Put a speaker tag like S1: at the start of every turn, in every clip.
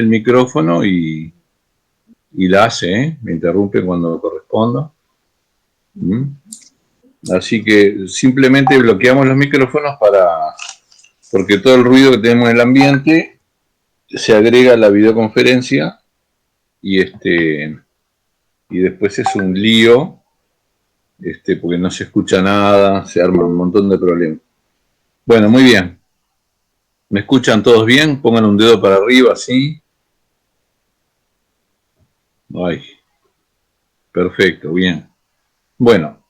S1: el micrófono y la hace, me interrumpe cuando corresponda. Así que simplemente bloqueamos los micrófonos porque todo el ruido que tenemos en el ambiente se agrega a la videoconferencia y después es un lío, porque no se escucha nada, se arma un montón de problemas. Bueno, muy bien. ¿Me escuchan todos bien? Pongan un dedo para arriba, ¿sí? Ay, perfecto, bien. Bueno,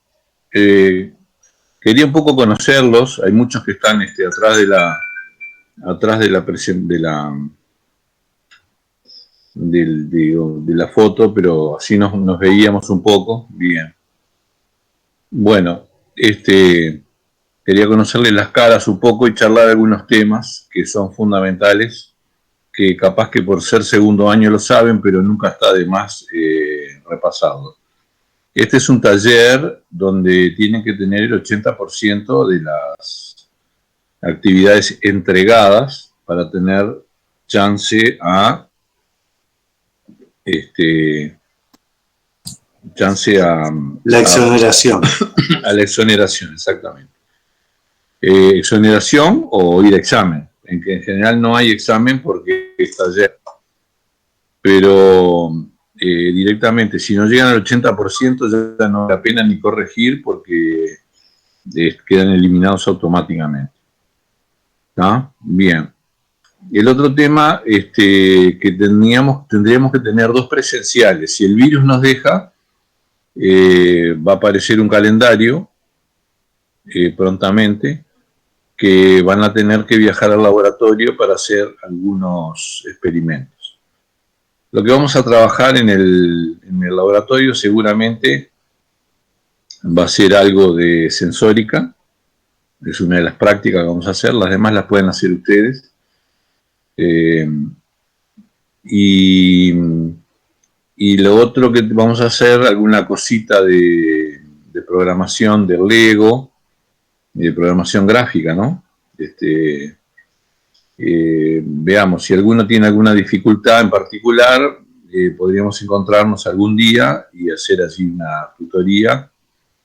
S1: quería un poco conocerlos. Hay muchos que están atrás de la de la foto, pero así nos veíamos un poco. Bien. Bueno, quería conocerles las caras un poco y charlar algunos temas que son fundamentales, que capaz que por ser segundo año lo saben, pero nunca está de más repasarlo. Este es un taller donde tienen que tener el 80% de las actividades entregadas para tener chance a
S2: la exoneración.
S1: A la exoneración, exactamente. Exoneración o ir a examen. En general no hay examen porque es taller. Pero directamente, si no llegan al 80%, ya no vale la pena ni corregir porque quedan eliminados automáticamente. ¿Está? Bien. El otro tema que tendríamos que tener 2 presenciales. Si el virus nos deja, va a aparecer un calendario prontamente que van a tener que viajar al laboratorio para hacer algunos experimentos. Lo que vamos a trabajar en el laboratorio seguramente va a ser algo de sensórica, es una de las prácticas que vamos a hacer, las demás las pueden hacer ustedes. Y lo otro que vamos a hacer, alguna cosita de programación de Lego, de programación gráfica, ¿no? Veamos, si alguno tiene alguna dificultad en particular, podríamos encontrarnos algún día y hacer así una tutoría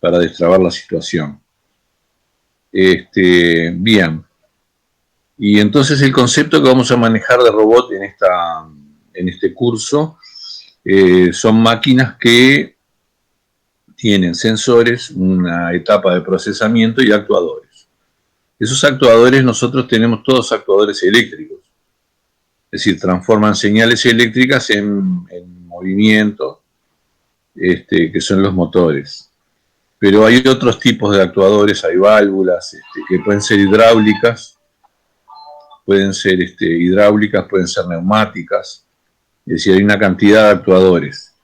S1: para destrabar la situación. Bien. Y entonces el concepto que vamos a manejar de robot en este curso son máquinas que tienen sensores, una etapa de procesamiento y actuadores. Esos actuadores, nosotros tenemos todos actuadores eléctricos. Es decir, transforman señales eléctricas en movimiento, que son los motores. Pero hay otros tipos de actuadores, hay válvulas que pueden ser hidráulicas, pueden ser neumáticas, es decir, hay una cantidad de actuadores.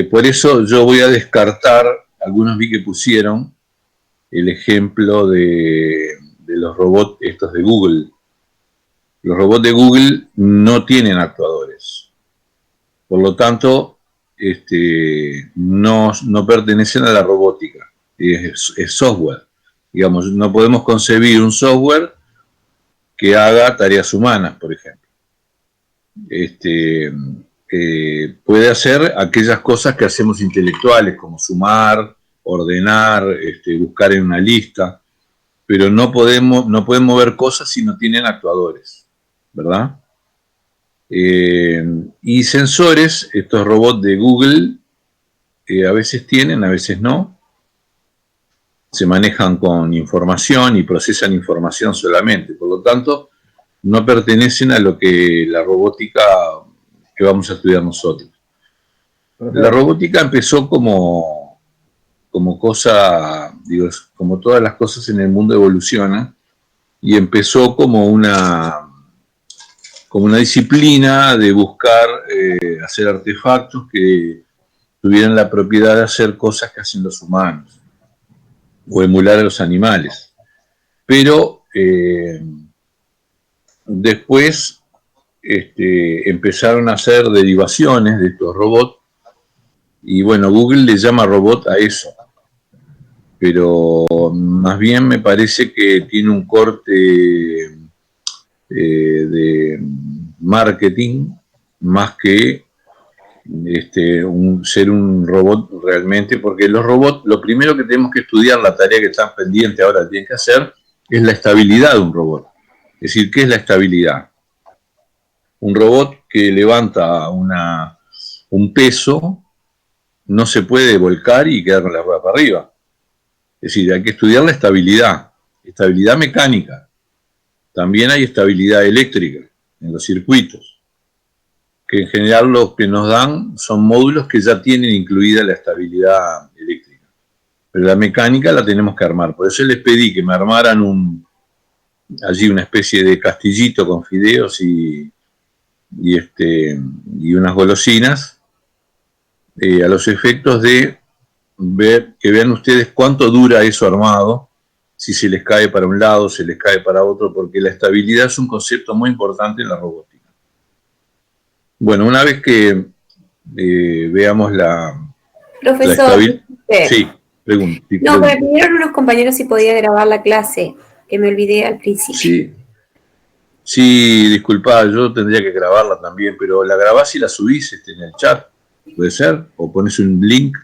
S1: Por eso yo voy a descartar, algunos vi que pusieron el ejemplo de los robots estos de Google. Los robots de Google no tienen actuadores. Por lo tanto, no pertenecen a la robótica. Es software. Digamos, no podemos concebir un software que haga tareas humanas, por ejemplo. Puede hacer aquellas cosas que hacemos intelectuales, como sumar, ordenar, buscar en una lista, pero no pueden mover cosas si no tienen actuadores, ¿verdad? Y sensores, estos robots de Google, a veces tienen, a veces no. Se manejan con información y procesan información solamente. Por lo tanto, no pertenecen a lo que la robótica que vamos a estudiar nosotros. La robótica empezó como cosa, digo, como todas las cosas en el mundo evolucionan, y empezó como una disciplina de buscar hacer artefactos que tuvieran la propiedad de hacer cosas que hacen los humanos o emular a los animales. Pero después empezaron a hacer derivaciones de estos robots y bueno, Google le llama robot a eso, pero más bien me parece que tiene un corte de marketing más que ser un robot realmente, porque los robots, lo primero que tenemos que estudiar, la tarea que están pendiente ahora tienen que hacer, es la estabilidad de un robot. Es decir, ¿qué es la estabilidad? Un robot que levanta un peso no se puede volcar y quedar con la rueda para arriba. Es decir, hay que estudiar la estabilidad mecánica. También hay estabilidad eléctrica en los circuitos, que en general lo que nos dan son módulos que ya tienen incluida la estabilidad eléctrica. Pero la mecánica la tenemos que armar. Por eso les pedí que me armaran allí una especie de castillito con fideos y unas golosinas, a los efectos de que vean ustedes cuánto dura eso armado, si se les cae para un lado, se les cae para otro, porque la estabilidad es un concepto muy importante en la robótica. Bueno, una vez que veamos
S3: Profesor,
S1: sí, pregunto.
S3: No, me pidieron unos compañeros si podía grabar la clase, que me olvidé al principio.
S1: Sí, disculpa, yo tendría que grabarla también, pero la grabás y la subís en el chat, ¿puede ser? O pones un link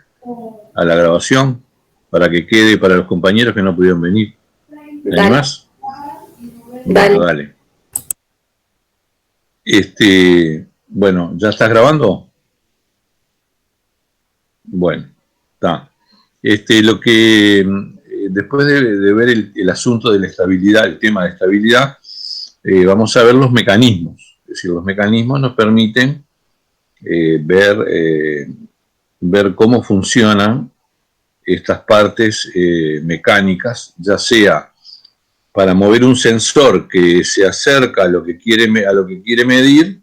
S1: a la grabación para que quede para los compañeros que no pudieron venir. ¿Te animás? Bueno, dale. Bueno, ¿ya estás grabando? Bueno, está. Lo que después de ver el asunto de la estabilidad, el tema de estabilidad, vamos a ver los mecanismos. Es decir, los mecanismos nos permiten ver cómo funcionan estas partes mecánicas, ya sea para mover un sensor que se acerca a lo que quiere medir,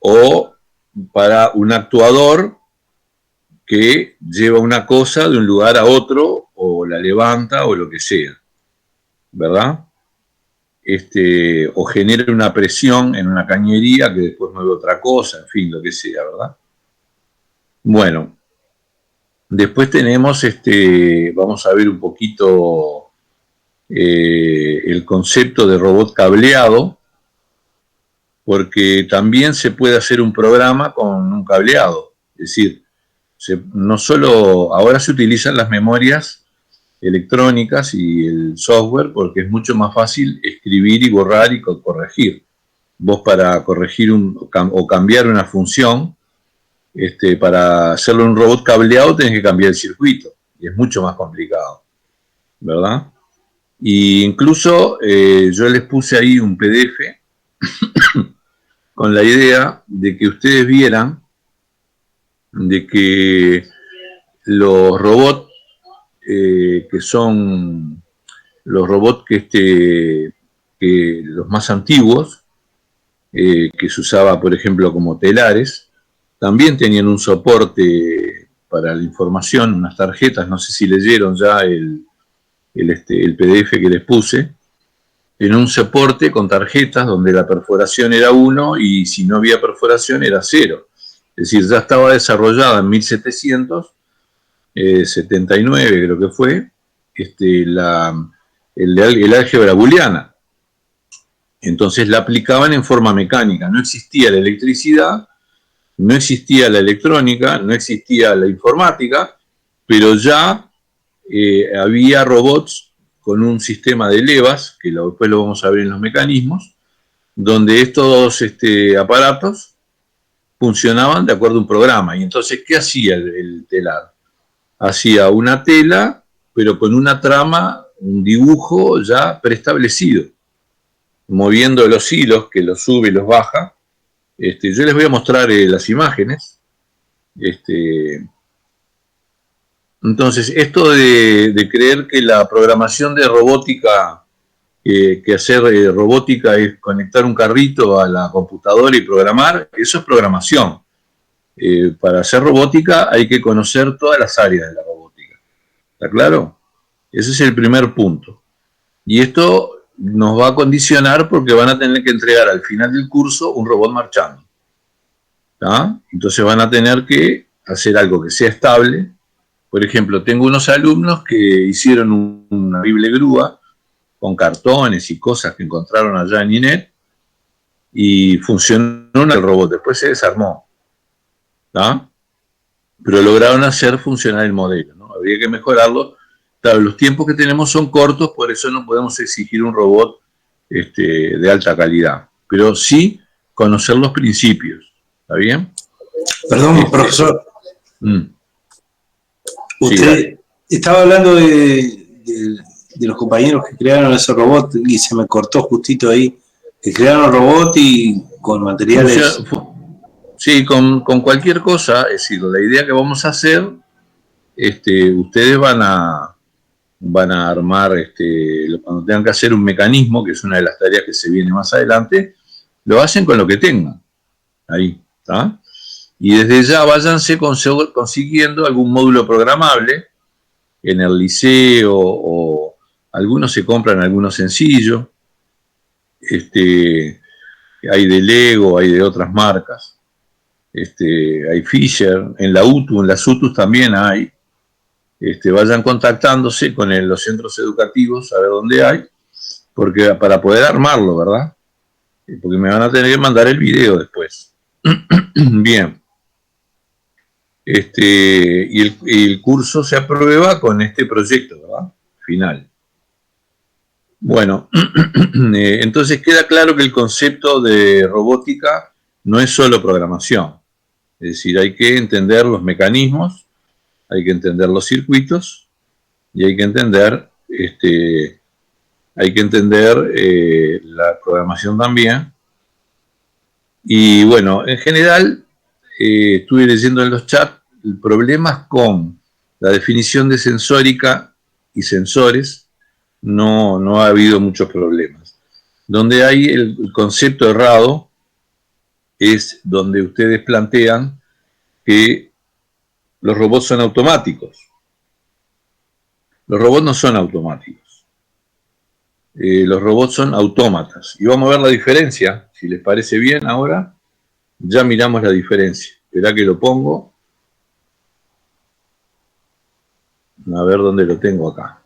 S1: o para un actuador que lleva una cosa de un lugar a otro, o la levanta, o lo que sea, ¿verdad? O genera una presión en una cañería que después mueve otra cosa, en fin, lo que sea, ¿verdad? Bueno, después tenemos, vamos a ver un poquito el concepto de robot cableado, porque también se puede hacer un programa con un cableado. Es decir, no solo, ahora se utilizan las memorias electrónicas y el software porque es mucho más fácil escribir y borrar y corregir. Vos para corregir o cambiar una función, para hacerlo en un robot cableado tenés que cambiar el circuito y es mucho más complicado, ¿verdad? Y incluso yo les puse ahí un PDF con la idea de que ustedes vieran de que los robots que son los robots que los más antiguos, que se usaba por ejemplo como telares, también tenían un soporte para la información, unas tarjetas, no sé si leyeron ya el PDF que les puse, en un soporte con tarjetas donde la perforación era 1 y si no había perforación era 0. Es decir, ya estaba desarrollada en 1779, creo que fue, el álgebra booleana. Entonces la aplicaban en forma mecánica. No existía la electricidad, no existía la electrónica, no existía la informática, pero ya había robots con un sistema de levas, que después lo vamos a ver en los mecanismos, donde estos aparatos funcionaban de acuerdo a un programa. Y entonces, ¿qué hacía el telar? Hacía una tela, pero con una trama, un dibujo ya preestablecido, moviendo los hilos, que los sube y los baja. Yo les voy a mostrar las imágenes. Entonces, esto de creer que la programación de robótica, que hacer robótica es conectar un carrito a la computadora y programar, eso es programación. Para hacer robótica hay que conocer todas las áreas de la robótica. ¿Está claro? Ese es el primer punto. Y esto nos va a condicionar porque van a tener que entregar al final del curso un robot marchando. ¿Tá? Entonces van a tener que hacer algo que sea estable. Por ejemplo, tengo unos alumnos que hicieron una horrible grúa con cartones y cosas que encontraron allá en INET, y funcionó el robot, después se desarmó, ¿tá? Pero lograron hacer funcionar el modelo, ¿no? Habría que mejorarlo. Claro, los tiempos que tenemos son cortos, por eso no podemos exigir un robot de alta calidad, pero sí conocer los principios, ¿está bien?
S2: Perdón, profesor. Usted estaba hablando de los compañeros que crearon ese robot y se me cortó justito ahí, que crearon el robot y con materiales...
S1: Sí, con cualquier cosa, es decir, la idea que vamos a hacer, ustedes van a armar, cuando tengan que hacer un mecanismo, que es una de las tareas que se viene más adelante, lo hacen con lo que tengan, ahí, ¿está? Y desde ya váyanse consiguiendo algún módulo programable en el liceo, o algunos se compran algunos sencillos, hay de Lego, hay de otras marcas, hay Fisher, en la UTU, en las UTUs también hay. Vayan contactándose con los centros educativos a ver dónde hay, porque para poder armarlo, ¿verdad? Porque me van a tener que mandar el video después. Bien. Y el curso se aprueba con este proyecto, ¿verdad? Final. Bueno, entonces queda claro que el concepto de robótica no es solo programación. Es decir, hay que entender los mecanismos, hay que entender los circuitos y hay que entender la programación también. Y bueno, en general, estuve leyendo en los chats problemas con la definición de sensórica y sensores. No ha habido muchos problemas. Donde hay el concepto errado es donde ustedes plantean que los robots son automáticos. Los robots no son automáticos. Los robots son autómatas. Y vamos a ver la diferencia, si les parece bien ahora. Ya miramos la diferencia. Esperá que lo pongo. A ver dónde lo tengo acá.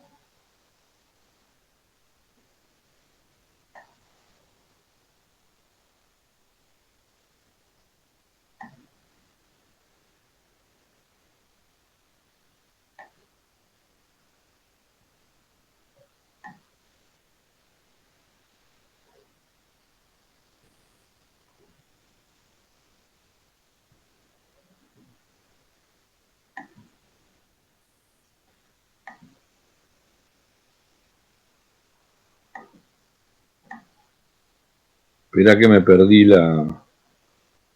S1: Esperá que me perdí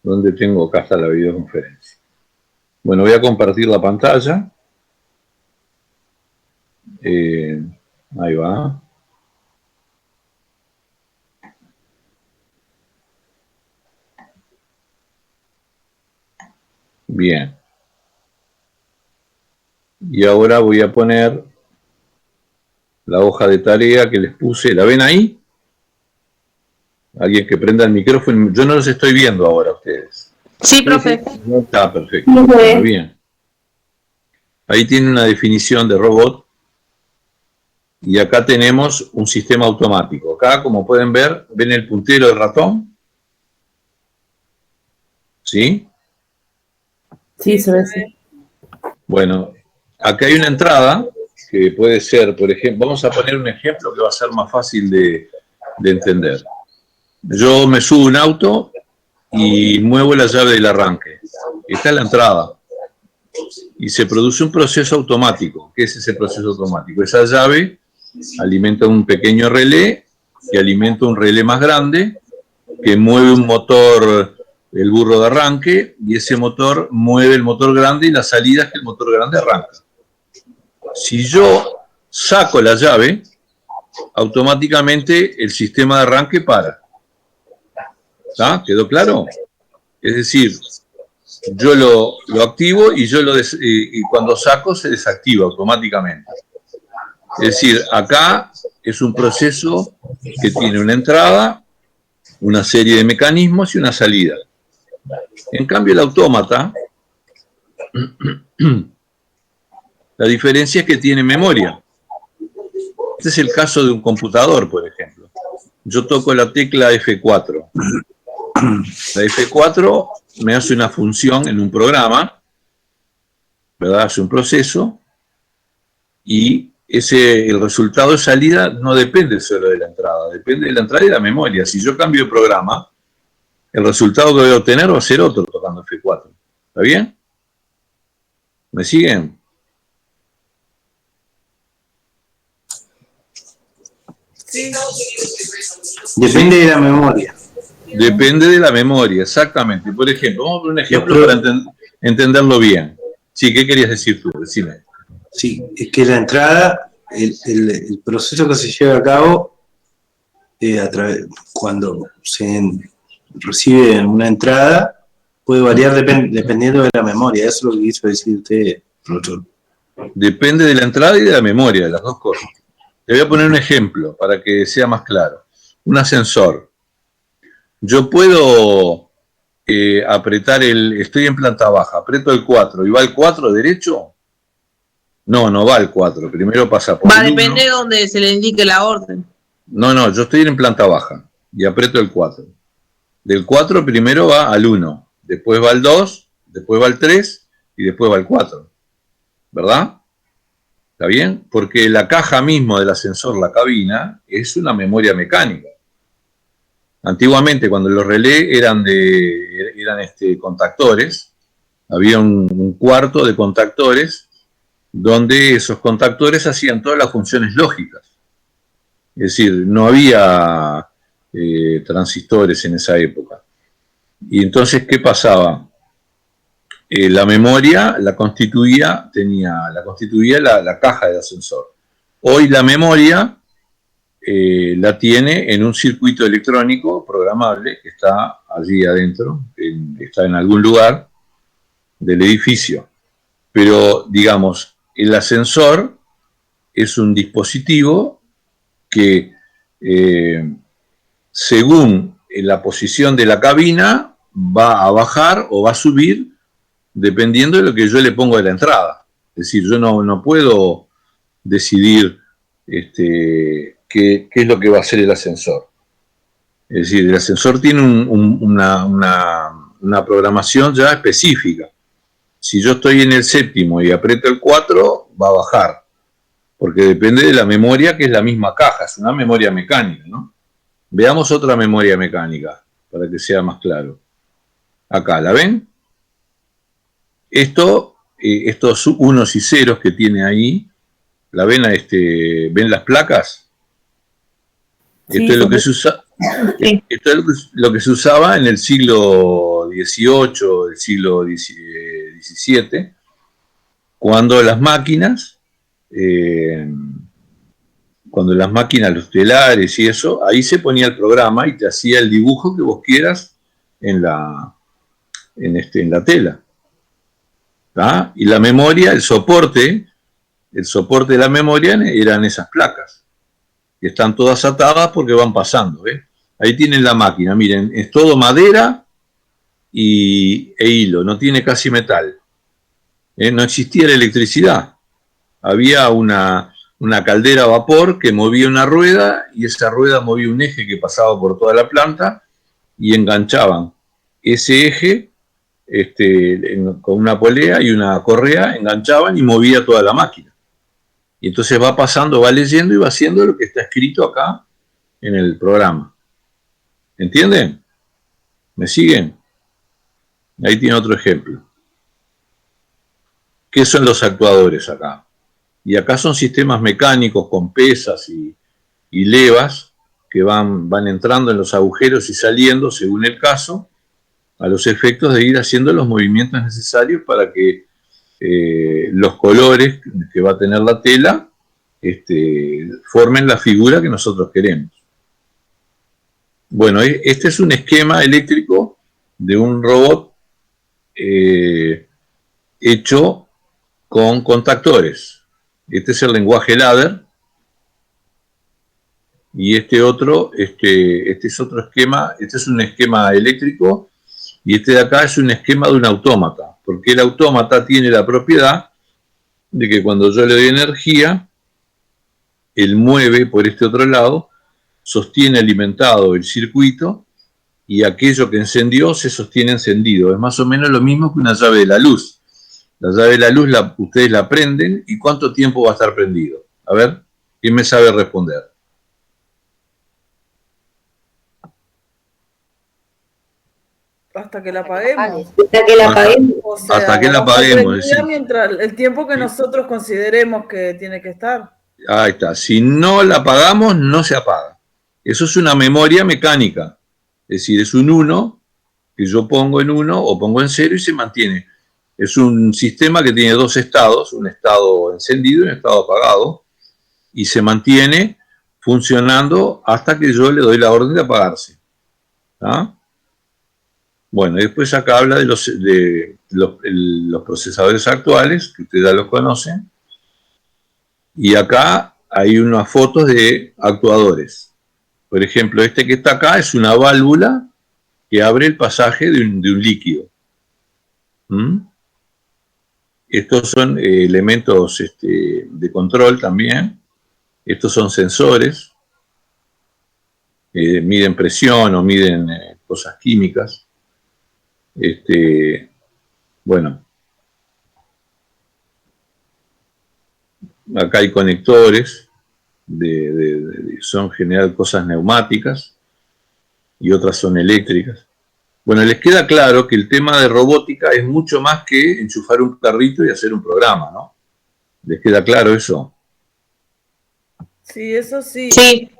S1: ¿dónde tengo? Acá está la videoconferencia. Bueno, voy a compartir la pantalla. Ahí va. Bien. Y ahora voy a poner la hoja de tarea que les puse. ¿La ven ahí? Alguien que prenda el micrófono. Yo no los estoy viendo ahora a ustedes.
S3: Sí, profe.
S1: Está perfecto. Está bien. Ahí tiene una definición de robot. Y acá tenemos un sistema automático. Acá, como pueden ver, ¿ven el puntero del ratón? ¿Sí?
S4: Sí, se ve así.
S1: Bueno, acá hay una entrada que puede ser, por ejemplo, vamos a poner un ejemplo que va a ser más fácil de entender. Yo me subo a un auto y muevo la llave del arranque. Esta es la entrada. Y se produce un proceso automático. ¿Qué es ese proceso automático? Esa llave alimenta un pequeño relé que alimenta un relé más grande que mueve un motor, el burro de arranque, y ese motor mueve el motor grande y la salida es que el motor grande arranca. Si yo saco la llave, automáticamente el sistema de arranque para. ¿Está? ¿Quedó claro? Es decir, yo lo activo y y cuando saco se desactiva automáticamente. Es decir, acá es un proceso que tiene una entrada, una serie de mecanismos y una salida. En cambio, el autómata, la diferencia es que tiene memoria. Este es el caso de un computador, por ejemplo. Yo toco la tecla F4 La F4 me hace una función en un programa, ¿verdad? Hace un proceso y el resultado de salida no depende solo de la entrada, depende de la entrada y de la memoria. Si yo cambio de programa, el resultado que voy a obtener va a ser otro tocando F4. ¿Está bien? ¿Me siguen?
S4: Sí.
S2: Depende de la memoria.
S1: Depende de la memoria, exactamente. Por ejemplo, vamos a poner un ejemplo para entenderlo bien. Sí, ¿qué querías decir tú? Decime.
S2: Sí, es que la entrada, el proceso que se lleva a cabo, cuando se recibe una entrada, puede variar dependiendo de la memoria. Eso es lo que quiso decir usted, profesor.
S1: Depende de la entrada y de la memoria, de las dos cosas. Te voy a poner un ejemplo para que sea más claro. Un ascensor. Yo puedo apretar estoy en planta baja, aprieto el 4 y va el 4 derecho. No va el 4, primero pasa por el 1.
S4: Depende de donde se le indique la orden.
S1: No, yo estoy en planta baja y aprieto el 4. Del 4 primero va al 1, después va al 2, después va al 3 y después va al 4. ¿Verdad? ¿Está bien? Porque la caja mismo del ascensor, la cabina, es una memoria mecánica. Antiguamente, cuando los relés eran contactores, había un cuarto de contactores donde esos contactores hacían todas las funciones lógicas. Es decir, no había transistores en esa época. Y entonces, ¿qué pasaba? La memoria la constituía la caja del ascensor. Hoy la memoria la tiene en un circuito electrónico programable que está allí adentro, está en algún lugar del edificio. Pero, digamos, el ascensor es un dispositivo que, según la posición de la cabina, va a bajar o va a subir dependiendo de lo que yo le pongo de la entrada. Es decir, yo no puedo decidir qué es lo que va a hacer el ascensor. Es decir, el ascensor tiene una programación ya específica. Si yo estoy en el 7º y aprieto el 4, va a bajar, porque depende de la memoria, que es la misma caja, es una memoria mecánica, ¿no? Veamos otra memoria mecánica, para que sea más claro. Acá, ¿la ven? Estos unos y ceros que tiene ahí, ¿la ven? ¿Ven las placas?
S4: Sí,
S1: esto es lo que se usa.
S4: Sí.
S1: Esto es lo que se usaba en el siglo XVIII, el siglo XVII, cuando las máquinas, los telares y eso, ahí se ponía el programa y te hacía el dibujo que vos quieras en la tela. ¿Tá? Y la memoria, el soporte de la memoria eran esas placas, que están todas atadas porque van pasando, ¿eh? Ahí tienen la máquina, miren, es todo madera e hilo, no tiene casi metal. No existía la electricidad, había una caldera a vapor que movía una rueda y esa rueda movía un eje que pasaba por toda la planta y enganchaban ese eje con una polea y una correa, enganchaban y movía toda la máquina. Y entonces va pasando, va leyendo y va haciendo lo que está escrito acá en el programa. ¿Entienden? ¿Me siguen? Ahí tiene otro ejemplo. ¿Qué son los actuadores acá? Y acá son sistemas mecánicos con pesas y levas que van entrando en los agujeros y saliendo, según el caso, a los efectos de ir haciendo los movimientos necesarios para que los colores que va a tener la tela formen la figura que nosotros queremos. Bueno, este es un esquema eléctrico de un robot hecho con contactores. Este es el lenguaje ladder y este es otro esquema, este es un esquema eléctrico y este de acá es un esquema de un autómata, porque el autómata tiene la propiedad de que cuando yo le doy energía, él mueve por este otro lado, sostiene alimentado el circuito y aquello que encendió se sostiene encendido. Es más o menos lo mismo que una llave de la luz. La llave de la luz ustedes la prenden, ¿y cuánto tiempo va a estar prendido? A ver, ¿quién me sabe responder?
S5: Hasta que la apaguemos.
S3: Hasta que la apaguemos.
S5: O sea,
S1: Hasta que la
S5: va a estar
S1: apaguemos,
S5: prendida
S1: es decir.
S5: mientras el tiempo que nosotros consideremos que tiene que estar.
S1: Ahí está. Si no la apagamos, no se apaga. Eso es una memoria mecánica. Es decir, es un 1 que yo pongo en 1 o pongo en 0 y se mantiene. Es un sistema que tiene dos estados, un estado encendido y un estado apagado, y se mantiene funcionando hasta que yo le doy la orden de apagarse. ¿Ah? Bueno, después acá habla de los procesadores actuales, que ustedes ya los conocen, y acá hay unas fotos de actuadores. Por ejemplo, este que está acá es una válvula que abre el pasaje de un líquido. Estos son elementos de control también. Estos son sensores. Miden presión o miden cosas químicas. Bueno. Acá hay conectores. Son en general cosas neumáticas. Y otras son eléctricas. Bueno, les queda claro que el tema de robótica es mucho más que enchufar un carrito y hacer un programa, ¿no? ¿Les queda claro eso?
S5: Sí, eso sí.
S4: Sí.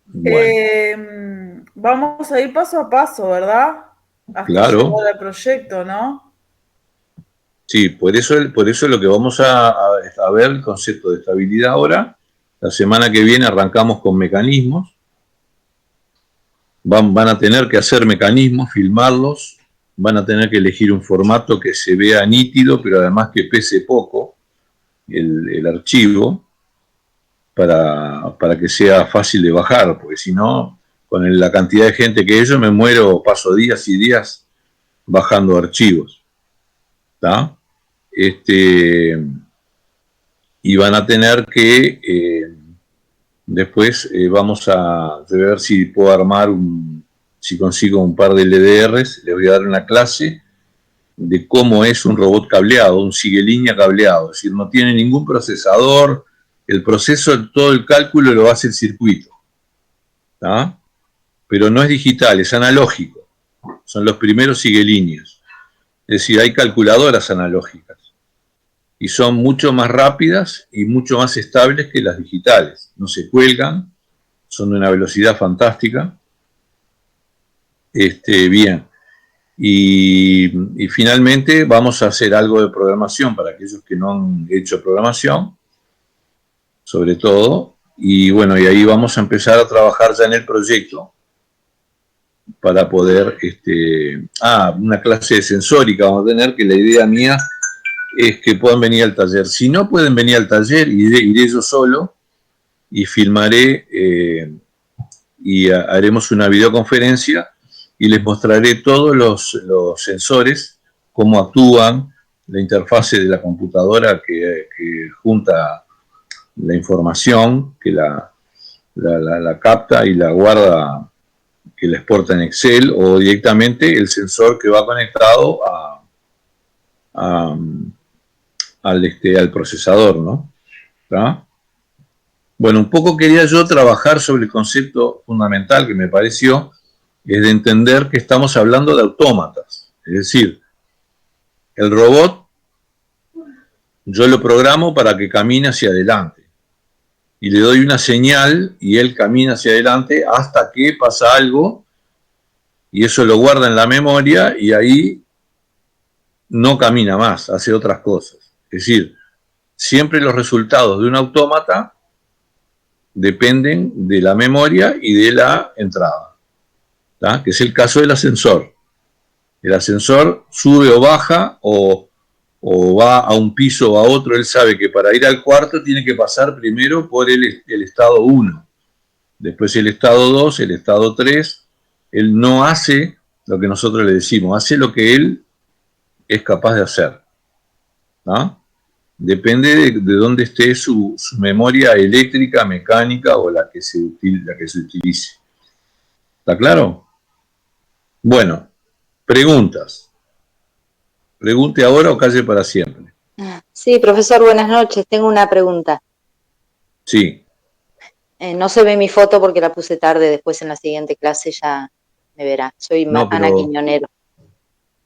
S1: Bueno.
S5: Vamos a ir paso a paso, ¿verdad? Hasta
S1: claro.
S5: llegar al proyecto, ¿no?
S1: Sí, por eso lo que vamos a ver el concepto de estabilidad ahora. La semana que viene arrancamos con mecanismos. Van a tener que hacer mecanismos, filmarlos, van a tener que elegir un formato que se vea nítido, pero además que pese poco el archivo, para que sea fácil de bajar, porque si no, con la cantidad de gente que yo me muero, paso días y días bajando archivos. ¿Está? Y van a tener que... después vamos a ver si puedo armar si consigo un par de LDRs, les voy a dar una clase de cómo es un robot cableado, un sigue-línea cableado, es decir, no tiene ningún procesador, el proceso, todo el cálculo lo hace el circuito, ¿tá? Pero no es digital, es analógico, son los primeros sigue-líneas, es decir, hay calculadoras analógicas, y son mucho más rápidas y mucho más estables que las digitales. No se cuelgan, son de una velocidad fantástica. Bien. Y finalmente vamos a hacer algo de programación para aquellos que no han hecho programación, sobre todo. Y bueno, y ahí vamos a empezar a trabajar ya en el proyecto para poder... una clase de sensórica vamos a tener, que la idea mía es que puedan venir al taller. Si no pueden venir al taller, iré yo solo y filmaré y haremos una videoconferencia y les mostraré todos los sensores, cómo actúan, la interfase de la computadora que junta la información, que la capta y la guarda, que la exporta en Excel, o directamente el sensor que va conectado al procesador, ¿no? ¿Tá? Bueno, un poco quería yo trabajar sobre el concepto fundamental que me pareció, es de entender que estamos hablando de autómatas. Es decir, el robot yo lo programo para que camine hacia adelante. Y le doy una señal y él camina hacia adelante hasta que pasa algo y eso lo guarda en la memoria y ahí no camina más, hace otras cosas. Es decir, siempre los resultados de un autómata dependen de la memoria y de la entrada, ¿tá? Que es el caso del ascensor. El ascensor sube o baja o va a un piso o a otro, él sabe que para ir al cuarto tiene que pasar primero por el estado 1, después el estado 2, el estado 3, él no hace lo que nosotros le decimos, hace lo que él es capaz de hacer, ¿no? Depende de dónde esté su memoria eléctrica, mecánica o la que se utilice. ¿Está claro? Bueno, preguntas. Pregunte ahora o calle para siempre.
S6: Sí, profesor, buenas noches. Tengo una pregunta.
S1: Sí.
S6: No se ve mi foto porque la puse tarde, después en la siguiente clase ya me verá. Soy
S1: No,
S6: Ana
S1: pero,
S6: Quiñonero.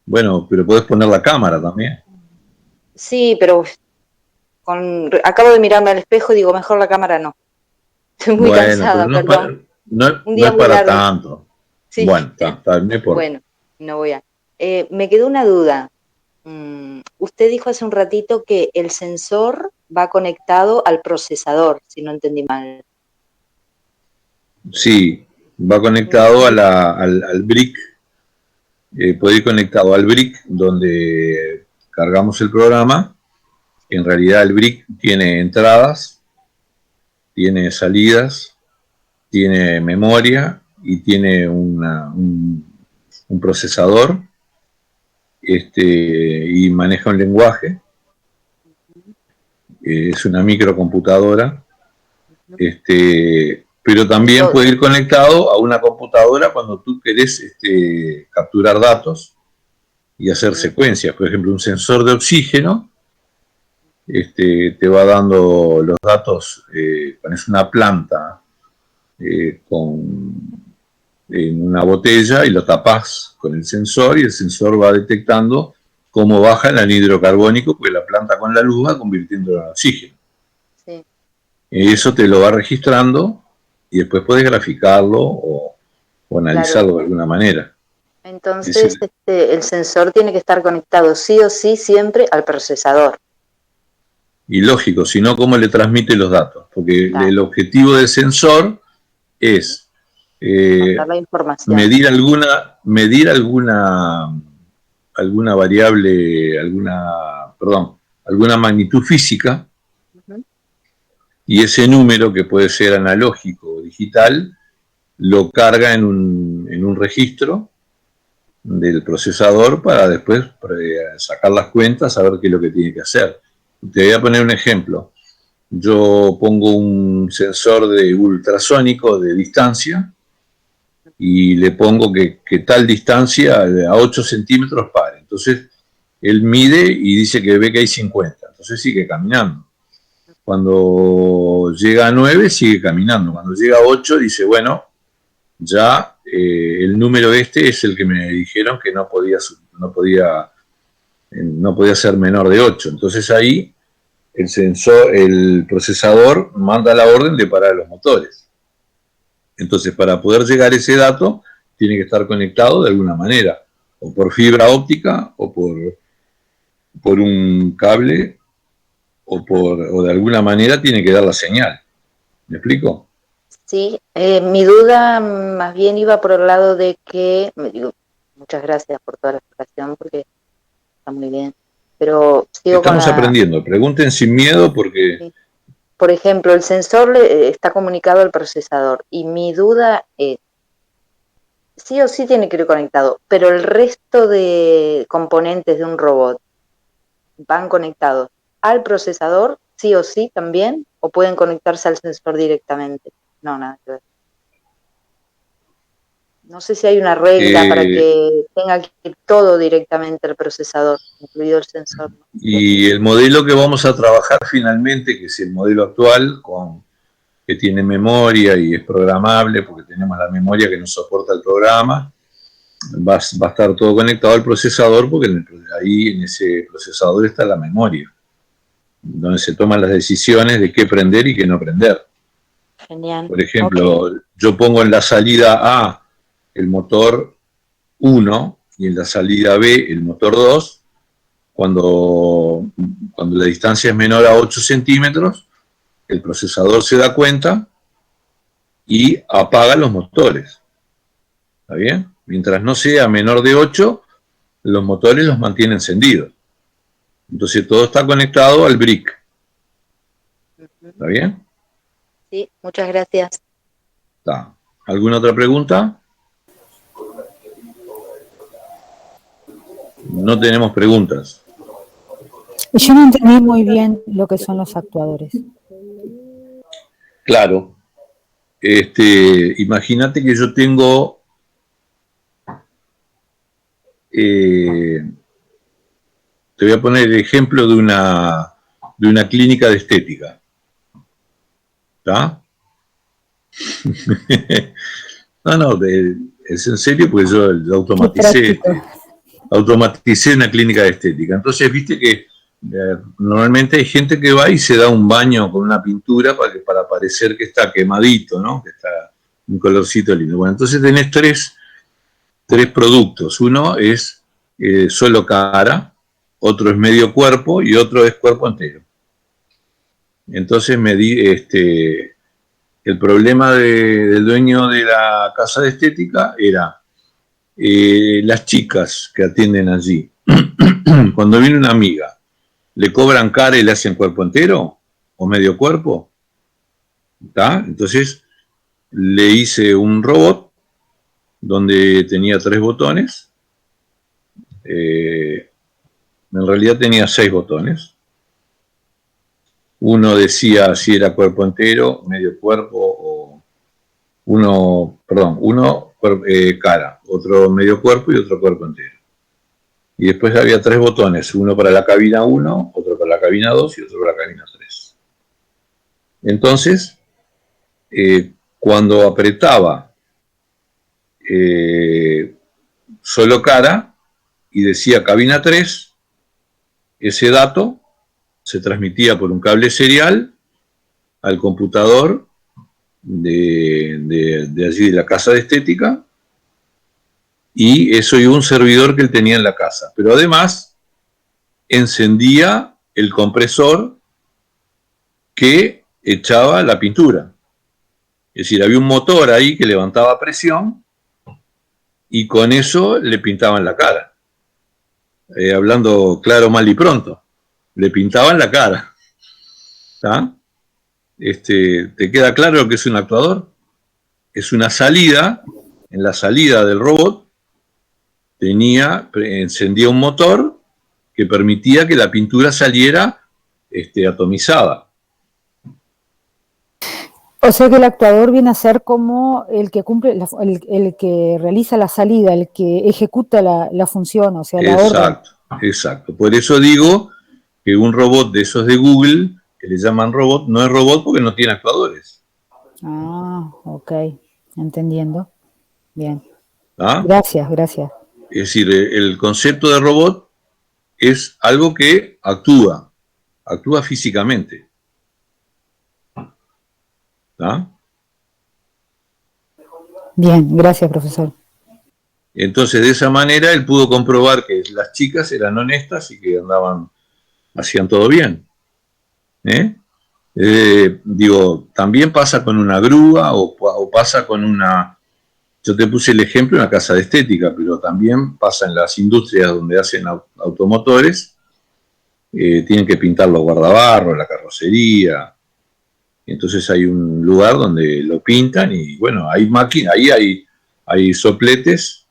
S1: bueno, pero podés poner la cámara también.
S6: Sí, pero acabo de mirarme al espejo y digo, mejor la cámara no. Estoy muy
S1: Bueno, pero
S6: cansada, perdón. Un
S1: no
S6: día
S1: es
S6: muy
S1: para
S6: largo.
S1: tanto.
S6: Sí,
S1: Bueno, no importa.
S6: bueno, no voy a. Me quedó una duda. Usted dijo hace un ratito que el sensor va conectado al procesador, si no entendí mal.
S1: Sí, va conectado al brick, puede ir conectado al brick donde cargamos el programa. En realidad el brick tiene entradas, tiene salidas, tiene memoria y tiene un procesador, y maneja un lenguaje. Es una microcomputadora. Pero también puede ir conectado a una computadora cuando tú querés capturar datos y hacer secuencias. Por ejemplo, un sensor de oxígeno te va dando los datos, pones una planta en una botella y lo tapás con el sensor y el sensor va detectando cómo baja el anhídrido carbónico, porque la planta con la luz va convirtiéndolo en oxígeno.
S6: Sí.
S1: Eso te lo va registrando y después puedes graficarlo o analizarlo
S6: Claro.
S1: de alguna manera.
S6: Entonces, el sensor tiene que estar conectado sí o sí siempre al procesador.
S1: Y lógico, si no, ¿cómo le transmite los datos? Porque el objetivo del sensor es
S6: La información.
S1: medir alguna variable, alguna magnitud física, y ese número, que puede ser analógico o digital, lo carga en un registro del procesador para después sacar las cuentas, saber qué es lo que tiene que hacer. Te voy a poner un ejemplo. Yo pongo un sensor de ultrasónico de distancia y le pongo que tal distancia a 8 centímetros pare. Entonces él mide y dice que ve que hay 50. Entonces sigue caminando. Cuando llega a 9 sigue caminando. Cuando llega a 8 dice, bueno, ya el número es el que me dijeron que no podía ser menor de 8. Entonces ahí el procesador manda la orden de parar los motores. Entonces, para poder llegar a ese dato, tiene que estar conectado de alguna manera, o por fibra óptica, o por un cable, o de alguna manera tiene que dar la señal. ¿Me explico?
S6: Sí, mi duda más bien iba por el lado de que, muchas gracias por toda la explicación, porque está muy bien, pero sigo
S1: Estamos aprendiendo, pregunten sin miedo porque...
S6: Sí. Por ejemplo, el sensor está comunicado al procesador y mi duda es, sí o sí tiene que ir conectado, pero el resto de componentes de un robot van conectados al procesador, sí o sí también, o pueden conectarse al sensor directamente. No, nada que ver. No sé si hay una regla para que tenga que ir todo directamente al procesador, incluido el sensor, ¿no?
S1: Y el modelo que vamos a trabajar finalmente, que es el modelo actual, que tiene memoria y es programable, porque tenemos la memoria que nos soporta el programa, va a estar todo conectado al procesador, porque ahí en ese procesador está la memoria, donde se toman las decisiones de qué prender y qué no prender.
S6: Genial.
S1: Por ejemplo, yo pongo en la salida A el motor 1 y en la salida B el motor 2. Cuando la distancia es menor a 8 centímetros, el procesador se da cuenta y apaga los motores. ¿Está bien? Mientras no sea menor de 8, los motores los mantiene encendidos. Entonces todo está conectado al brick. ¿Está bien?
S6: Sí, muchas gracias.
S1: ¿Está? ¿Alguna otra pregunta? No tenemos preguntas.
S7: Yo no entendí muy bien lo que son los actuadores.
S1: Claro. Imagínate que yo tengo te voy a poner el ejemplo de una clínica de estética. ¿Está? No, es en serio, porque yo automaticé una clínica de estética. Entonces, viste que normalmente hay gente que va y se da un baño con una pintura para parecer que está quemadito, ¿no? Que está un colorcito lindo. Bueno, entonces tenés tres productos. Uno es solo cara, otro es medio cuerpo y otro es cuerpo entero. Entonces el problema del dueño de la casa de estética era las chicas que atienden allí. Cuando viene una amiga, ¿le cobran cara y le hacen cuerpo entero o medio cuerpo? ¿Está? Entonces le hice un robot donde tenía 3 botones. En realidad tenía 6 botones. Uno decía si era cuerpo entero, medio cuerpo, o uno cara, otro medio cuerpo y otro cuerpo entero. Y después había 3 botones, uno para la cabina 1, otro para la cabina 2 y otro para la cabina 3. Entonces, cuando apretaba solo cara y decía cabina 3, ese dato se transmitía por un cable serial al computador de allí de la casa de estética, y eso iba a un servidor que él tenía en la casa. Pero además encendía el compresor que echaba la pintura. Es decir, había un motor ahí que levantaba presión y con eso le pintaban la cara. Hablando claro, mal y pronto. Le pintaban la cara. ¿Está? ¿Te queda claro lo que es un actuador? Es una salida. En la salida del robot encendía un motor que permitía que la pintura saliera atomizada.
S7: O sea que el actuador viene a ser como el que cumple, el que realiza la salida, el que ejecuta la función, o sea, la orden.
S1: Exacto. Por eso digo que un robot de esos de Google, que le llaman robot, no es robot porque no tiene actuadores.
S7: Ah, ok, entendiendo. Bien.
S1: ¿Ah?
S7: Gracias.
S1: Es decir, el concepto de robot es algo que actúa físicamente. ¿Ah?
S7: Bien, gracias, profesor.
S1: Entonces, de esa manera, él pudo comprobar que las chicas eran honestas y que hacían todo bien. También pasa con una grúa o pasa con una... Yo te puse el ejemplo en la casa de estética, pero también pasa en las industrias donde hacen automotores. Tienen que pintar los guardabarros, la carrocería. Entonces hay un lugar donde lo pintan y bueno, hay máquinas, ahí hay sopletes,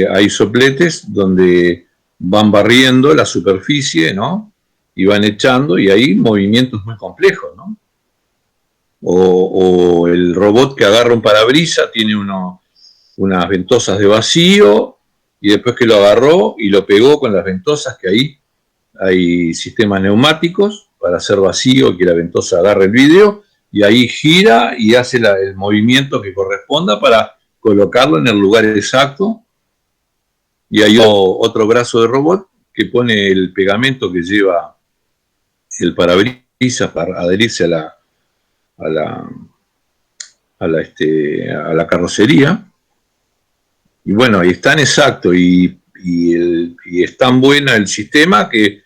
S1: hay sopletes donde van barriendo la superficie, ¿no? Y van echando, y hay movimientos muy complejos, ¿no? O el robot que agarra un parabrisas tiene unas ventosas de vacío, y después que lo agarró y lo pegó con las ventosas, que ahí hay sistemas neumáticos para hacer vacío y que la ventosa agarre el vidrio, y ahí gira y hace el movimiento que corresponda para colocarlo en el lugar exacto. Y hay otro brazo de robot que pone el pegamento que lleva el parabrisas para adherirse a la carrocería. Y bueno, ahí es tan exacto y es tan bueno el sistema que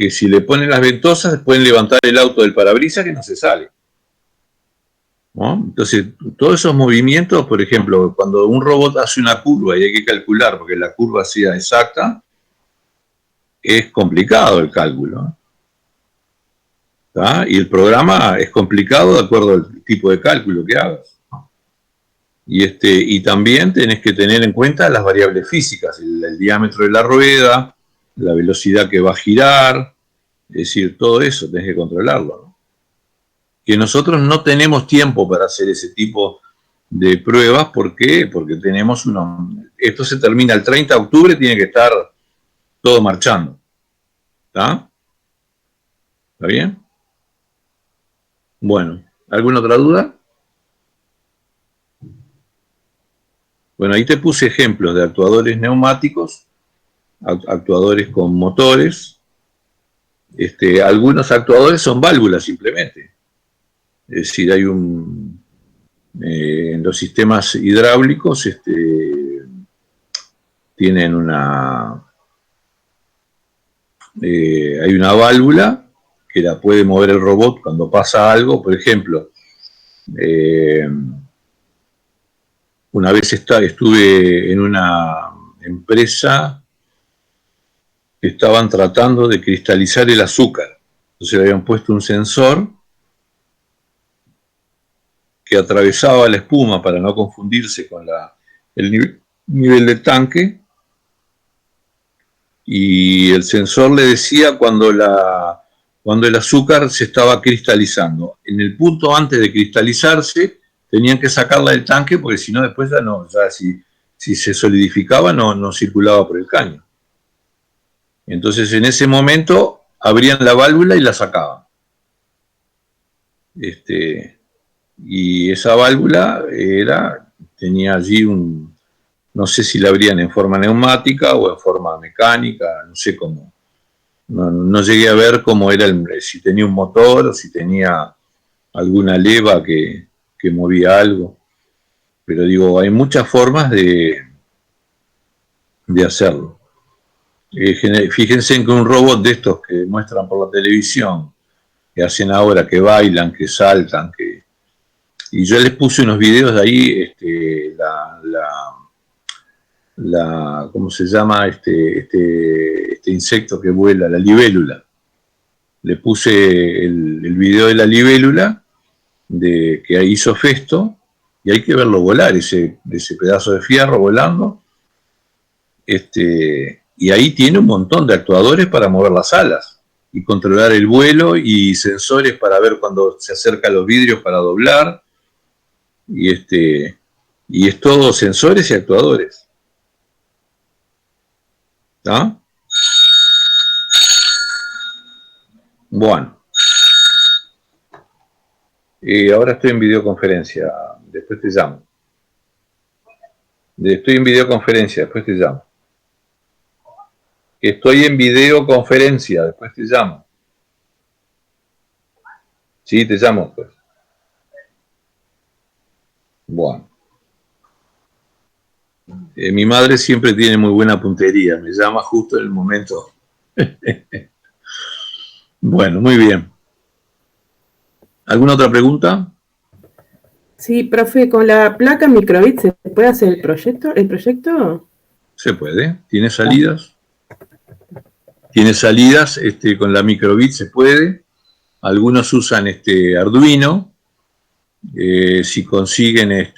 S1: si le ponen las ventosas pueden levantar el auto del parabrisas que no se sale, ¿no? Entonces, todos esos movimientos, por ejemplo, cuando un robot hace una curva y hay que calcular porque la curva sea exacta, es complicado el cálculo, ¿tá? Y el programa es complicado de acuerdo al tipo de cálculo que hagas. Y también tenés que tener en cuenta las variables físicas, el diámetro de la rueda, la velocidad que va a girar, es decir, todo eso tenés que controlarlo, ¿no? Que nosotros no tenemos tiempo para hacer ese tipo de pruebas. ¿Por qué? Porque tenemos esto se termina el 30 de octubre, tiene que estar todo marchando. ¿Está? ¿Está bien? Bueno, ¿alguna otra duda? Bueno, ahí te puse ejemplos de actuadores neumáticos, actuadores con motores. Algunos actuadores son válvulas simplemente. Es decir, hay en los sistemas hidráulicos tienen hay una válvula que la puede mover el robot cuando pasa algo. Por ejemplo, una vez estuve en una empresa que estaban tratando de cristalizar el azúcar. Entonces le habían puesto un sensor que atravesaba la espuma para no confundirse con el nivel del tanque, y el sensor le decía cuando el azúcar se estaba cristalizando. En el punto antes de cristalizarse tenían que sacarla del tanque, porque si no después si se solidificaba no circulaba por el caño. Entonces en ese momento abrían la válvula y la sacaban. Y esa válvula tenía allí no sé si la abrían en forma neumática o en forma mecánica, no sé cómo. No llegué a ver cómo era, si tenía un motor o si tenía alguna leva que movía algo. Pero digo, hay muchas formas de hacerlo. Fíjense en que un robot de estos que muestran por la televisión, que hacen ahora, que bailan, que saltan, y yo les puse unos videos de ahí, ¿cómo se llama este insecto que vuela? La libélula. Le puse el video de la libélula que hizo Festo, y hay que verlo volar, ese pedazo de fierro volando. Y ahí tiene un montón de actuadores para mover las alas y controlar el vuelo, y sensores para ver cuando se acercan los vidrios para doblar, y es todo sensores y actuadores. ¿Ah? Bueno. Ahora estoy en videoconferencia, después te llamo. Estoy en videoconferencia, después te llamo. Estoy en videoconferencia, después te llamo. Sí, te llamo, pues. Bueno. Mi madre siempre tiene muy buena puntería, me llama justo en el momento. Bueno, muy bien. ¿Alguna otra pregunta?
S8: Sí, profe, con la placa microbit ¿se puede hacer el proyecto?
S1: Se puede, tiene salidas. Tiene salidas, con la microbit se puede. Algunos usan Arduino. Si consiguen,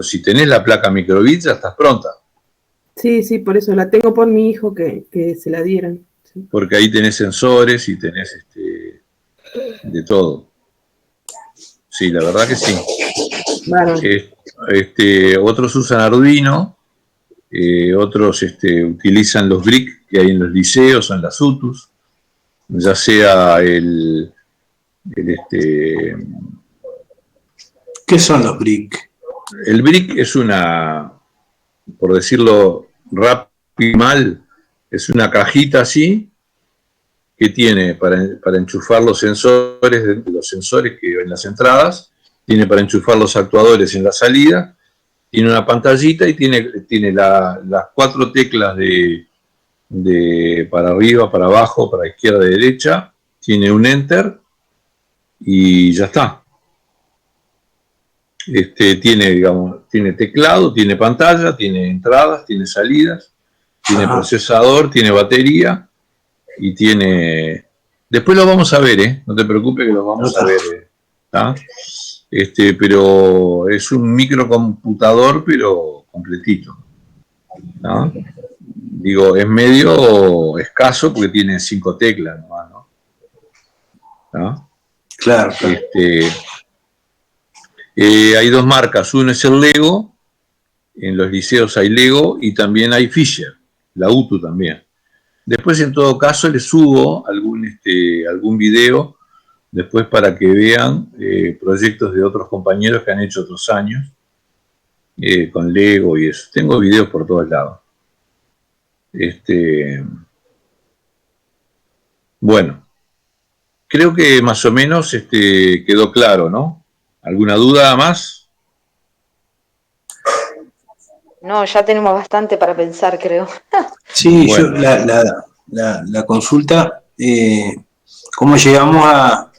S1: si tenés la placa microbit ya estás pronta.
S8: Sí, por eso la tengo por mi hijo que se la dieran. Sí.
S1: Porque ahí tenés sensores y tenés de todo. Sí, la verdad que sí.
S8: Bueno.
S1: Otros usan Arduino, otros utilizan los BRIC que hay en los liceos o en las UTUS, ya sea
S2: ¿Qué son los BRIC?
S1: El BRIC es por decirlo rápido y mal, es una cajita así que tiene para enchufar los sensores que en las entradas, tiene para enchufar los actuadores en la salida, tiene una pantallita y tiene las 4 teclas de para arriba, para abajo, para izquierda y derecha, tiene un enter y ya está. Tiene teclado, tiene pantalla, tiene entradas, tiene salidas, tiene procesador, tiene batería y tiene... Después lo vamos a ver, no te preocupes que lo vamos a ver. ¿Tá? Pero es un microcomputador, pero completito. ¿No? Digo, es medio escaso porque tiene 5 teclas nomás, ¿no?
S2: Claro.
S1: Hay dos marcas, uno es el Lego, en los liceos hay Lego y también hay Fisher, la UTU también. Después, en todo caso, les subo algún video después para que vean proyectos de otros compañeros que han hecho otros años con Lego y eso. Tengo videos por todos lados. Bueno, creo que más o menos quedó claro, ¿no? ¿Alguna duda más?
S6: No, ya tenemos bastante para pensar, creo.
S2: Sí,
S1: Bueno.
S2: la consulta, ¿cómo llegamos a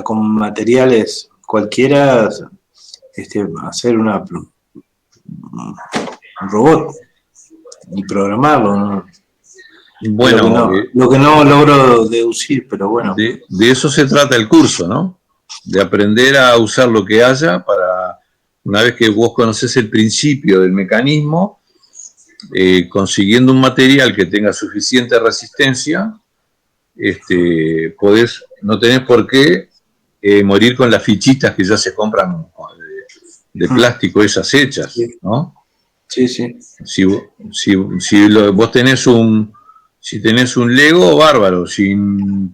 S2: con materiales cualquiera hacer un robot y programarlo, ¿no?
S1: Bueno,
S2: lo que no logro deducir, pero bueno.
S1: De eso se trata el curso, ¿no? De aprender a usar lo que haya para, una vez que vos conocés el principio del mecanismo, consiguiendo un material que tenga suficiente resistencia, no tenés por qué morir con las fichitas que ya se compran de plástico, esas hechas, ¿no?
S2: Sí, sí.
S1: Vos tenés si tenés un Lego, bárbaro. Si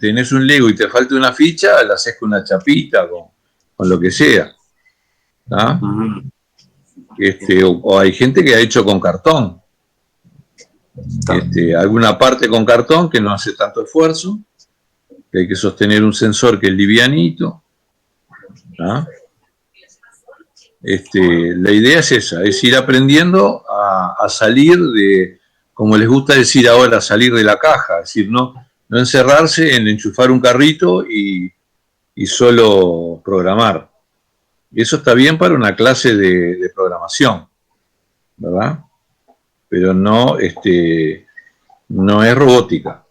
S1: tenés un Lego y te falta una ficha, la haces con una chapita, con lo que sea. ¿Ah? O hay gente que ha hecho con cartón. Alguna parte con cartón que no hace tanto esfuerzo, que hay que sostener un sensor que es livianito. ¿Ah? La idea es esa, es ir aprendiendo a salir de, como les gusta decir ahora, salir de la caja, es decir, no encerrarse en enchufar un carrito y solo programar. Y eso está bien para una clase de programación, ¿verdad? Pero no es robótica,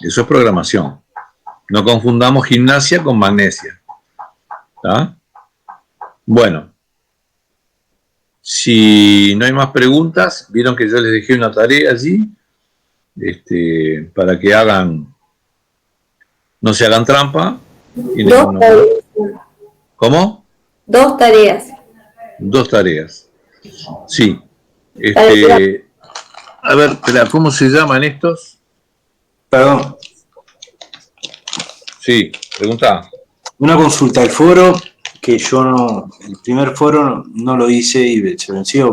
S1: eso es programación. No confundamos gimnasia con magnesia. ¿Está? Bueno. Si no hay más preguntas, vieron que yo les dejé una tarea allí, para que no se hagan trampa. ¿Cómo?
S3: 2 tareas.
S1: 2 tareas. Sí. A ver, espera, ¿cómo se llaman estos?
S2: Perdón.
S1: Sí, pregunta.
S2: Una consulta, el foro, que yo el primer foro no lo hice y se venció,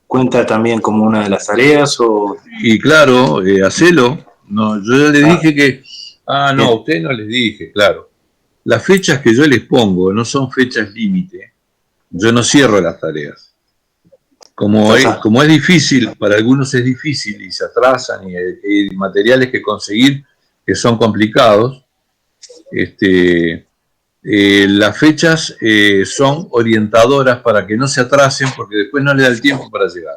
S2: ¿cuenta también como una de las tareas o...?
S1: Y claro, hacelo. No, yo ya les dije que... a usted no les dije, claro. Las fechas que yo les pongo no son fechas límite. Yo no cierro las tareas. Como es difícil, para algunos es difícil y se atrasan y hay materiales que conseguir que son complicados, las fechas son orientadoras para que no se atrasen porque después no le da el tiempo para llegar.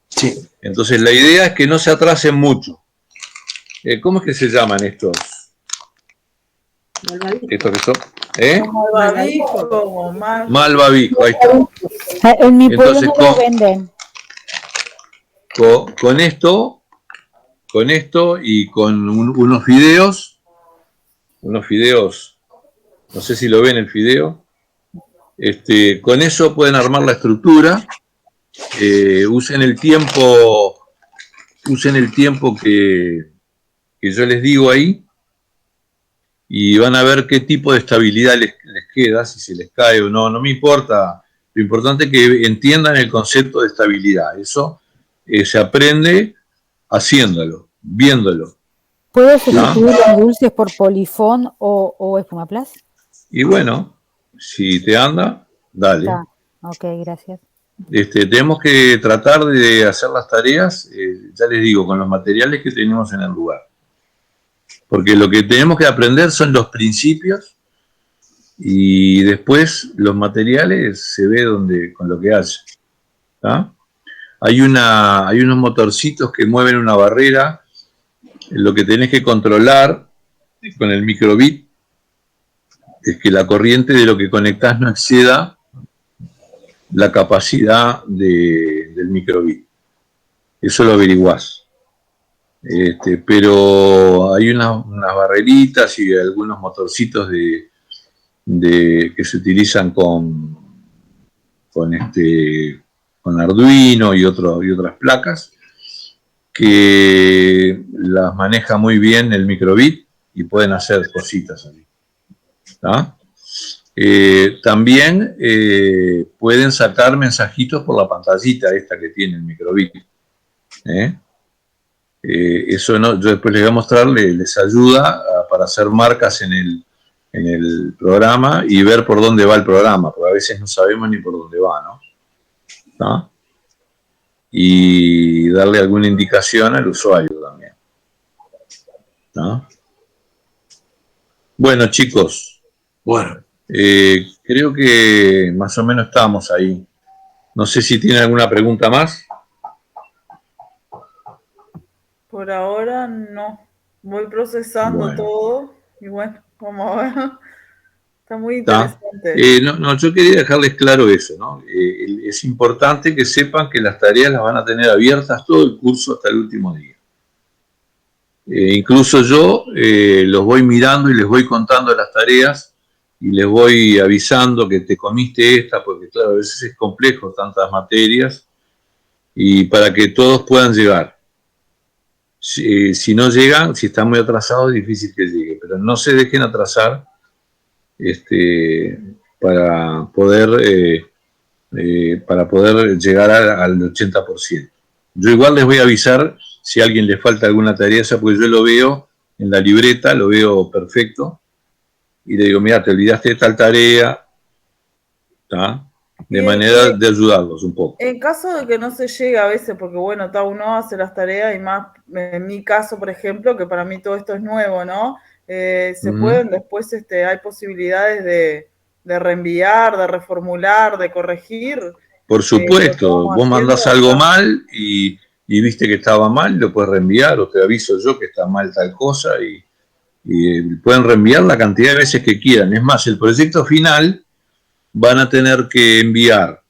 S2: Sí.
S1: Entonces la idea es que no se atrasen mucho. ¿Cómo es que se llaman estos? ¿Estos que son?
S5: Malvavisco,
S1: Malvavisco, ahí está.
S7: En mi pueblo
S1: Entonces,
S7: no lo venden.
S1: Con esto y con unos videos, no sé si lo ven el video, con eso pueden armar la estructura, usen el tiempo que yo les digo ahí, y van a ver qué tipo de estabilidad les queda, si se les cae o no, no me importa. Lo importante es que entiendan el concepto de estabilidad. Eso se aprende haciéndolo, viéndolo.
S7: ¿Puedo sustituir los dulces por Polifón o Espumaplast?
S1: Y bueno, si te anda, dale.
S7: Ok, gracias.
S1: Tenemos que tratar de hacer las tareas, ya les digo, con los materiales que tenemos en el lugar. Porque lo que tenemos que aprender son los principios y después los materiales se ve con lo que hace. ¿Tá? Hay unos motorcitos que mueven una barrera. Lo que tenés que controlar con el microbit es que la corriente de lo que conectás no exceda la capacidad del microbit. Eso lo averiguás. Pero hay unas barreritas y algunos motorcitos que se utilizan con con Arduino y otras placas, que las maneja muy bien el microbit y pueden hacer cositas ahí. También pueden sacar mensajitos por la pantallita esta que tiene el microbit. Eso no, yo después les voy a mostrar, les ayuda para hacer marcas en el programa y ver por dónde va el programa, porque a veces no sabemos ni por dónde va, ¿no? Y darle alguna indicación al usuario también, ¿no? Bueno, chicos,
S2: Bueno,
S1: creo que más o menos estamos ahí. No sé si tienen alguna pregunta más.
S5: Por ahora no. Voy procesando
S1: Bueno.
S5: todo y bueno, vamos a ver. Está muy interesante.
S1: Yo quería dejarles claro eso, ¿no? Es importante que sepan que las tareas las van a tener abiertas todo el curso hasta el último día. Incluso yo los voy mirando y les voy contando las tareas y les voy avisando que te comiste esta, porque claro, a veces es complejo tantas materias, y para que todos puedan llegar. Si no llegan, si están muy atrasados, es difícil que llegue, pero no se dejen atrasar para poder llegar al 80%. Yo igual les voy a avisar si a alguien le falta alguna tarea, porque yo lo veo en la libreta, lo veo perfecto, y le digo, mira, te olvidaste de tal tarea, de manera de ayudarlos un poco.
S5: En caso de que no se llegue a veces, porque bueno, uno hace las tareas y más, en mi caso, por ejemplo, que para mí todo esto es nuevo, ¿no? Se pueden después, hay posibilidades de reenviar, de reformular, de corregir.
S1: Por supuesto, vos mandás algo mal y viste que estaba mal, lo puedes reenviar, o te aviso yo que está mal tal cosa, y pueden reenviar la cantidad de veces que quieran. Es más, el proyecto final van a tener que enviar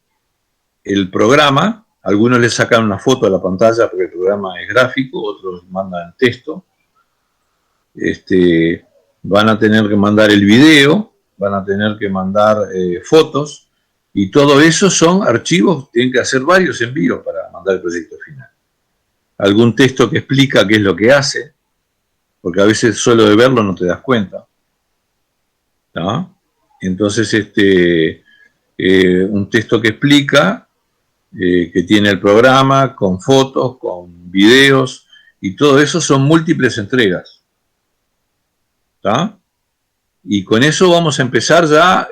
S1: el programa, algunos le sacan una foto a la pantalla porque el programa es gráfico, otros mandan texto, van a tener que mandar el video, van a tener que mandar fotos, y todo eso son archivos, tienen que hacer varios envíos para mandar el proyecto final. Algún texto que explica qué es lo que hace, porque a veces solo de verlo no te das cuenta, ¿no? Entonces, un texto que explica, que tiene el programa, con fotos, con videos, y todo eso son múltiples entregas, ¿está? Y con eso vamos a empezar ya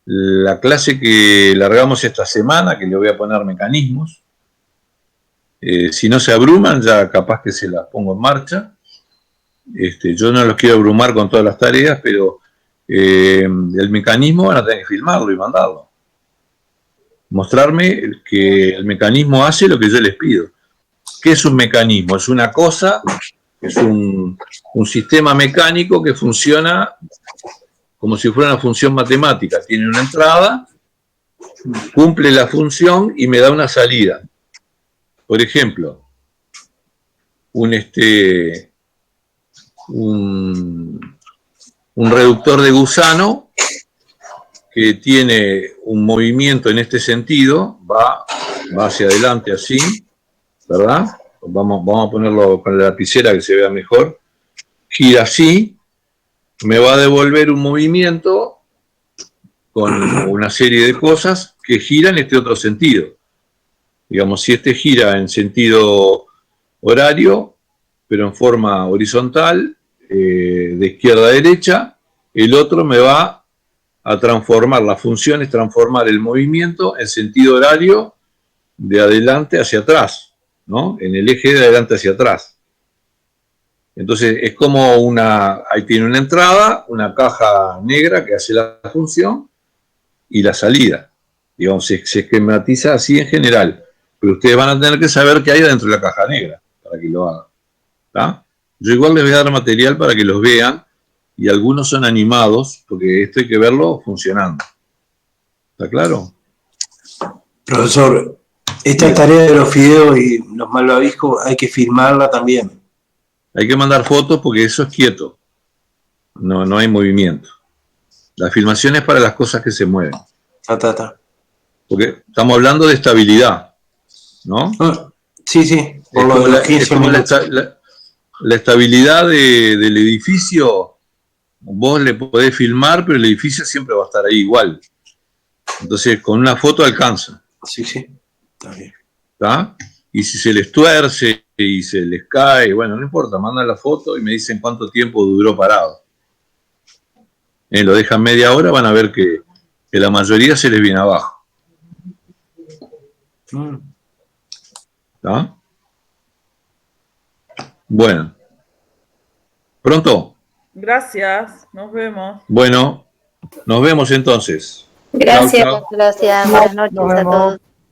S1: la clase que largamos esta semana, que le voy a poner mecanismos. Si no se abruman, ya capaz que se las pongo en marcha. Yo no los quiero abrumar con todas las tareas, pero el mecanismo van a tener que filmarlo y mandarlo. Mostrarme que el mecanismo hace lo que yo les pido. ¿Qué es un mecanismo? Es una cosa, es un sistema mecánico que funciona como si fuera una función matemática. Tiene una entrada, cumple la función y me da una salida. Por ejemplo, un reductor de gusano que tiene un movimiento en este sentido, va hacia adelante así, ¿verdad? Vamos a ponerlo con la lapicera que se vea mejor. Gira así, me va a devolver un movimiento con una serie de cosas que giran en este otro sentido. Digamos, si gira en sentido horario, pero en forma horizontal, de izquierda a derecha, el otro me va a transformar, la función es transformar el movimiento en sentido horario de adelante hacia atrás, ¿no? En el eje de adelante hacia atrás. Entonces es como ahí tiene una entrada, una caja negra que hace la función y la salida. Digamos, se esquematiza así en general, pero ustedes van a tener que saber qué hay dentro de la caja negra para que lo hagan, ¿está? Yo igual les voy a dar material para que los vean, y algunos son animados, porque esto hay que verlo funcionando. ¿Está claro?
S2: Profesor, esta tarea de los fideos y los malvaviscos hay que filmarla también.
S1: Hay que mandar fotos porque eso es quieto. No hay movimiento. La filmación es para las cosas que se mueven.
S2: Ta.
S1: Porque estamos hablando de estabilidad, ¿no?
S2: Sí, sí, por lo de los 15 minutos.
S1: La estabilidad del edificio, vos le podés filmar, pero el edificio siempre va a estar ahí igual. Entonces, con una foto alcanza.
S2: Sí, sí, está bien.
S1: ¿Está? Y si se les tuerce y se les cae, bueno, no importa, mandan la foto y me dicen cuánto tiempo duró parado. Lo dejan media hora, van a ver que la mayoría se les viene abajo. ¿Está? Bueno. ¿Pronto?
S5: Gracias, nos vemos.
S1: Bueno, nos vemos entonces.
S3: Gracias.
S1: Chau, chau.
S6: Gracias, buenas noches a todos.